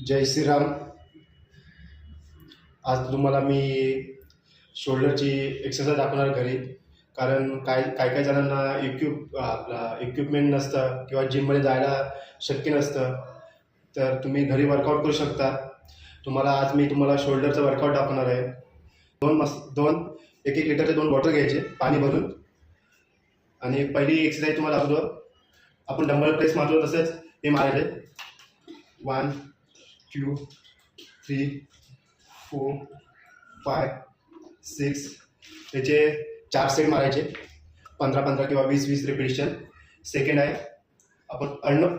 जय श्रीराम. आज तुम्हाला मी शोल्डरची एक्सरसाइज दाखवणार घरी. कारण काय जणांना इक्विपमेंट नसतं किंवा जिममध्ये जायला शक्य नसतं, तर तुम्ही घरी वर्कआउट करू शकता. आज मी तुम्हाला शोल्डरचं वर्कआउट दाखवणार आहे. दोन 1-1 लिटरचे 2 बॉटल घ्यायचे पाणी भरून. आणि पहिली एक्सरसाइज तुम्हाला दाखवतो. आपण डंबल प्रेस मारतो तसंच हे मारायचे. 1 2 3 4 5 6 याचे 4 सेट मारायचे. 15-15 किंवा 20-20 रिपिटेशन. सेकंड आहे आपण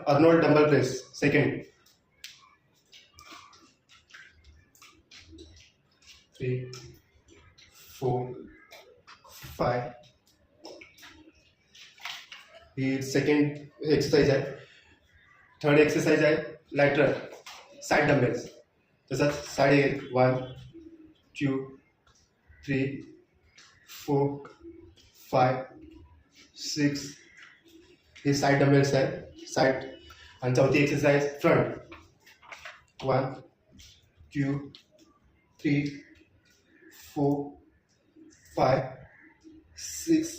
अर्नोल्ड डंबल प्रेस. सेकंड 3 4 5 ही सेकंड एक्सरसाइज आहे. थर्ड एक्सरसाइज आहे लॅटरल साइड डंबेल्स. तसंच साइड 1 2 3 4 5 6 हे साइड डंबेल्स आहे साइड. आणि चौथी एक्सरसाइज फ्रंट 1 2 3 4 5 6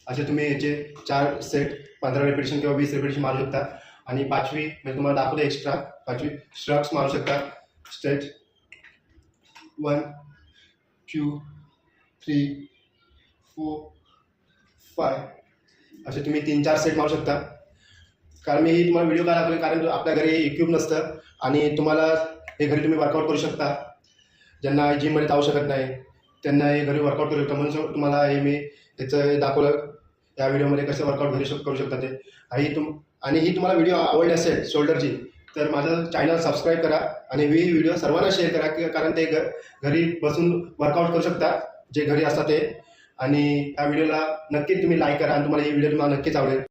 असे तुम्ही याचे 4 सेट 15 रिपिटेशन किंवा 20 रिपिटेशन मारू शकता. आणि पाचवी मी तुम्हाला दाखवतो एक्स्ट्रा. पाचवी श्रग्स मारू शकता. स्ट्रेच 1 2 3 4 5 असे तुम्ही 3-4 सेट मारू शकता. कारण मी तुम्हाला व्हिडिओ काय दाखवले, कारण आपल्या घरी इक्विप नसतं आणि तुम्हाला हे घरी तुम्ही वर्कआउट करू शकता. ज्यांना जिममध्ये जाऊ शकत नाही त्यांना हे घरी वर्कआउट करू शकता. म्हणून तुम्हाला हे मी याचं दाखवलं या व्हिडिओमध्ये कसं वर्कआउट घरी करू शकता ते. आणि ही तुम्हाला व्हिडिओ आवडली असेल शोल्डरची तर माझं चॅनल सबस्क्राईब करा आणि ही व्हिडिओ सर्वांना शेअर करा. कारण ते घरी बसून वर्कआउट करू शकता जे घरी असतात ते. आणि या व्हिडिओला नक्कीच तुम्ही लाईक करा आणि तुम्हाला ही व्हिडिओ नक्कीच आवडेल.